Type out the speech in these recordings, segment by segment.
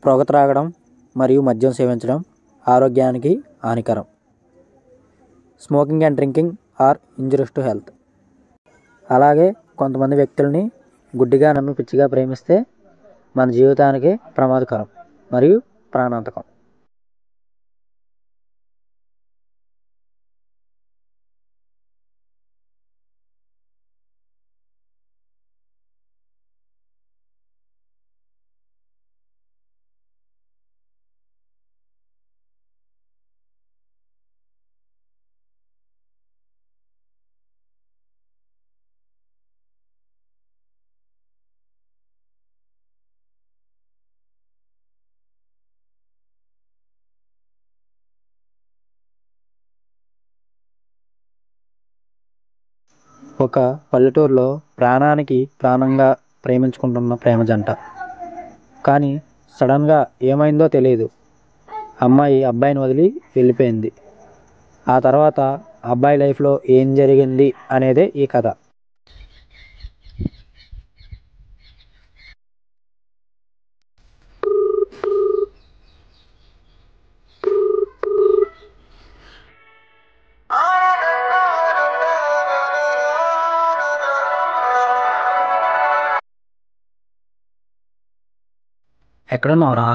పొగ త్రాగడం మరియు మద్యం సేవించడం ఆరోగ్యానికి హానికరం. Smoking and drinking are injurious to health. అలాగే కొంతమంది వ్యక్తుల్ని గుడ్డిగా నమ్మి పిచ్చిగా ప్రేమిస్తే మన జీవితానికి ప్రమాదకరం మరియు ప్రాణాంతకం. ఒక పల్లెటూరులో ప్రాణానికి ప్రాణంగా ప్రేమించుకుంటున్న ప్రేమ జంట. కానీ సడన్గా ఏమైందో తెలియదు. అమ్మాయి అబ్బాయిని వదిలి వెళ్ళిపోయింది. ఆ తర్వాత అబ్బాయి లైఫ్లో ఏం జరిగింది అనేదే ఈ కథ. ఎక్కడున్నావురా?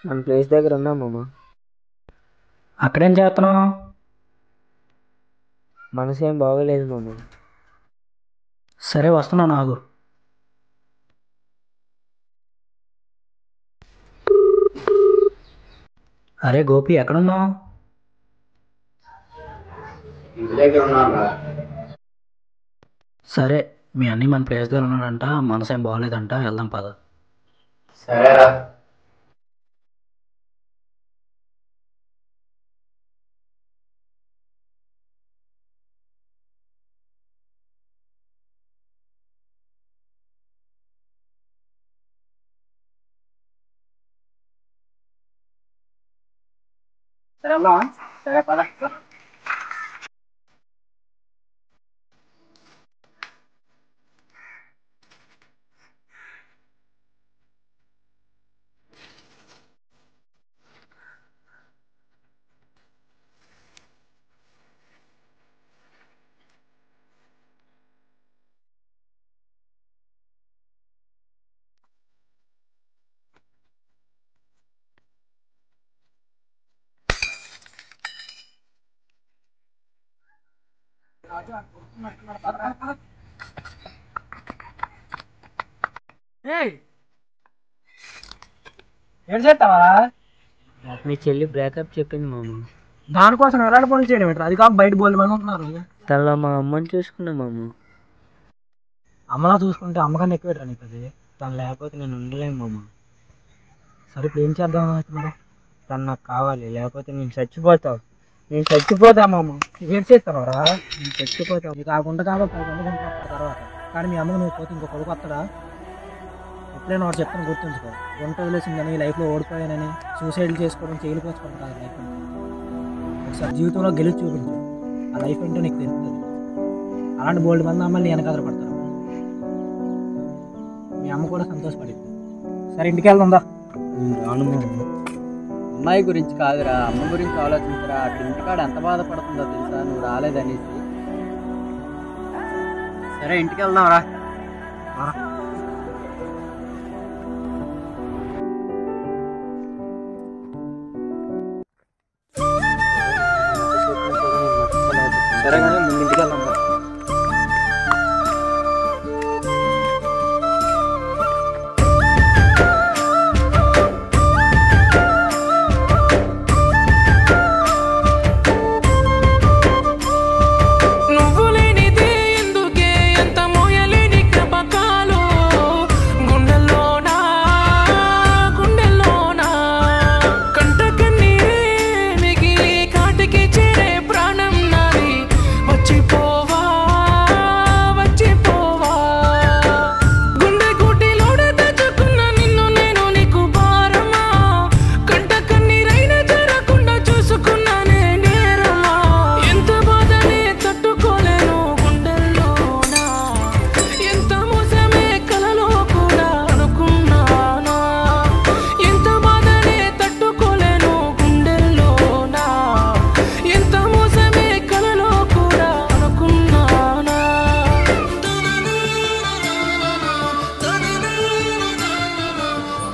మన ప్లేస్ దగ్గర ఉన్నా మామ. అక్కడేం చేస్తున్నావు? మనసు ఏం బాగోలేదు మామ. సరే వస్తున్నాను, ఆగు. అరే గోపి, ఎక్కడున్నావు? సరే, మీ అన్నీ మన ప్లేస్ దగ్గర ఉన్నాడంట, మనసు ఏం బాగోలేదంట, వెళ్దాం పద. సరేరా. సరే పద. ఏం చేస్తావా? మీ చెల్లి బ్రేకప్ చెప్పింది మామ. దానికోసం ఎలాంటి పనులు చేయడం ఏంటి? అది కాక బయట బోల్డ్ మంది ఉంటున్నారు. తనలో మా అమ్మని చూసుకున్నా మామ. అమ్మలా చూసుకుంటే అమ్మకన్నా ఎక్కువ పెట్టరా నీకు? అది తను లేకపోతే నేను ఉండలేను మామ. సరే ఇప్పుడు ఏం చేద్దాం మరి? తను నాకు కావాలి, లేకపోతే నేను చచ్చిపోతావు. నేను చచ్చిపోతా మామ. ఏం చేస్తావు రా? నేను చచ్చిపోతావు. నీకు కాకుండా తర్వాత. కానీ మీ అమ్మకు నువ్వు పోతే ఇంకో కొడుకు వస్తాడా? ఎప్పుడైనా వాడు చెప్తాను, గుర్తుంచుకో. వంట వదిలేసిందని, లైఫ్లో ఓడిపోయానని సూసైడ్ చేసుకోవడం, చేయలిపోసుకోవడం కాదు లైఫ్. ఒకసారి జీవితంలో గెలిచి చూపించు, ఆ లైఫ్ ఏంటో నీకు తెలుస్తుంది. అలాంటి బోల్డ్ మంది అమ్మాయిని వెనకాల పడతారు. మీ అమ్మ కూడా సంతోషపడింది. సరే ఇంటికి వెళ్దా? రాను మామ. అమ్మాయి గురించి కాదురా, అమ్మ గురించి ఆలోచించరా. అటు ఇంటికాడ ఎంత బాధపడుతుందో తెలుసా నువ్వు రాలేదనేసి. సరే ఇంటికి వెళ్దాం రా. సరే కానీ ముందు ఇంటికి వెళ్దాం. కంట కన్నీ మిగిలి కాటికి చేరే ప్రాణం నాది.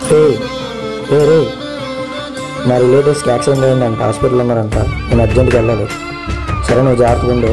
రే నా రిలేటివ్స్కి యాక్సిడెంట్ అయిందంట, హాస్పిటల్ ఉన్నారంట, నేను అర్జెంట్గా వెళ్ళాలి. సరే నువ్వు జాగ్రత్తగా ఉండు.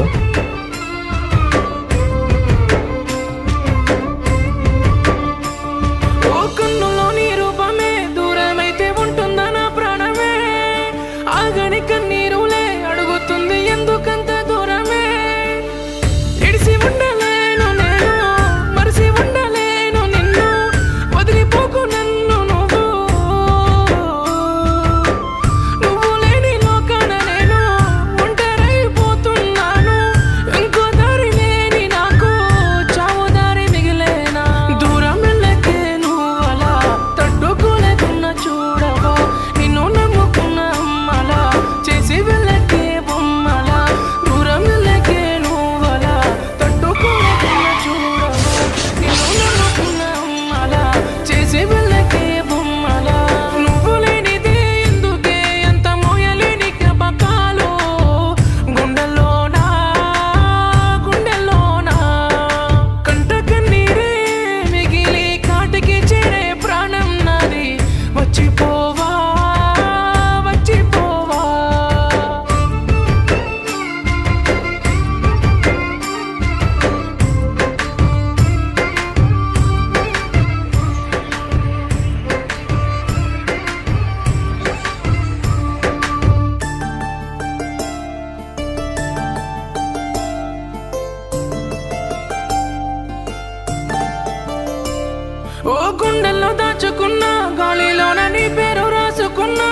ఓ గుండెల్లో దాచుకున్నా, గాలిలోన నీ పేరు రాసుకున్నా,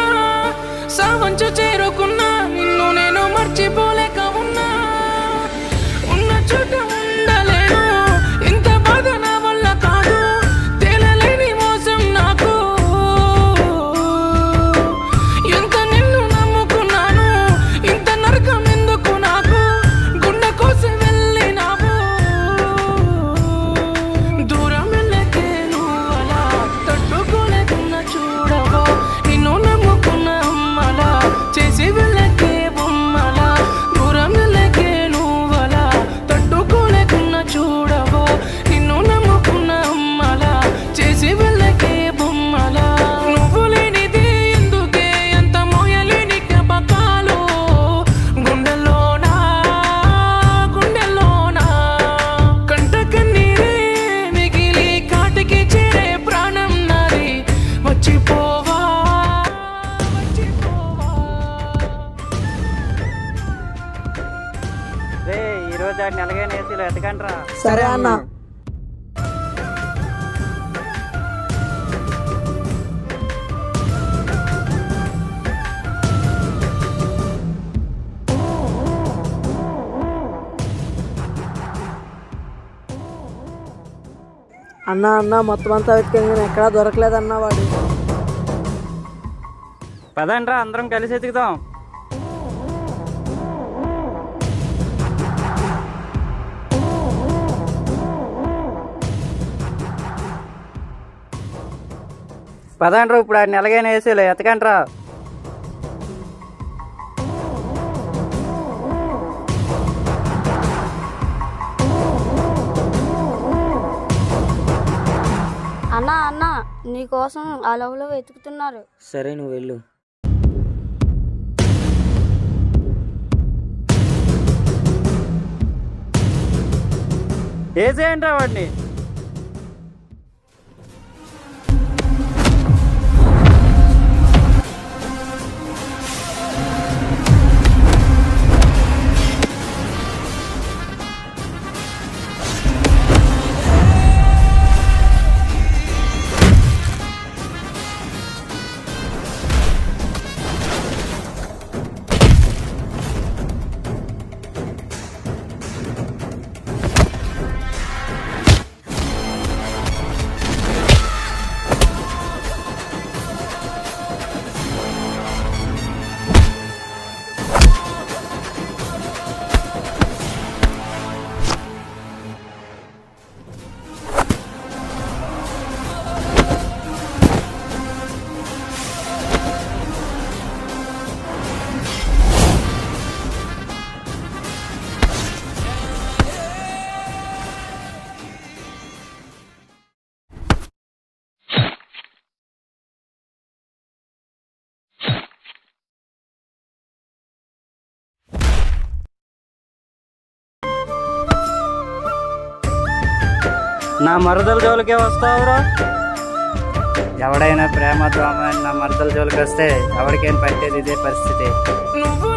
సావంచు చేరుకున్నా, నిన్ను నేను మర్చిపోలేక ఉన్నా. ఉన్న చోట ఉండలేను, ఇంత బాధ నా వల్ల కాదు, తేలలేని మోసం నాకు. ఎంత నిన్ను నమ్ముకున్నాను, ఇంత నరకం ఎందుకు నాకు, గుండె కోసం వెళ్ళినావు. దూరం వెళ్ళకే నువ్వలా తట్టుకోలేకున్నా చూడవా, నిన్ను నమ్ముకున్న అమ్మలా చేసి వెళ్ళకే బొమ్మలా. దూరం వెళ్ళకే నువ్వలా తట్టుకోలేకున్నా చూడవా, నిన్ను నమ్ముకున్న అమ్మలా చేసి వెళ్ళకే బొమ్మలా. నువ్వు లేనిదే ఎందుకే ఎంత మోయలేని జ్ఞాపకాలు, గుండెల్లోనా గుండెల్లోనా కంట కన్నీరే మిగిలి కాటికి చేరే ప్రాణం నాది. వచ్చిపోవా వచ్చిపోవా. రే ఈరోజు ఆడిని ఎలాగైనా ఏసీలో ఎతకండ్రా. సరే అన్న. అన్న మొత్తం అంతా వెతికాను కానీ ఎక్కడా దొరకలేదన్నా వాడు. పదండ్రా అందరం కలిసి ఎతుకుదాం. పదండ్రా ఇప్పుడు ఆడిని ఎలాగైనా ఏసీలో ఎతకండ్రా. అన్న నీకోసం అలవులో వెతుకుతున్నారు. సరే నువ్వు వెళ్ళు. ఏసేయండ్రా వాడిని. నా మరదల జోలికే వస్తావురా? ఎవడైనా ప్రేమ దోమ నా మరదల జోలికి వస్తే ఎవరికైనా పట్టేది ఇదే పరిస్థితి. నువ్వు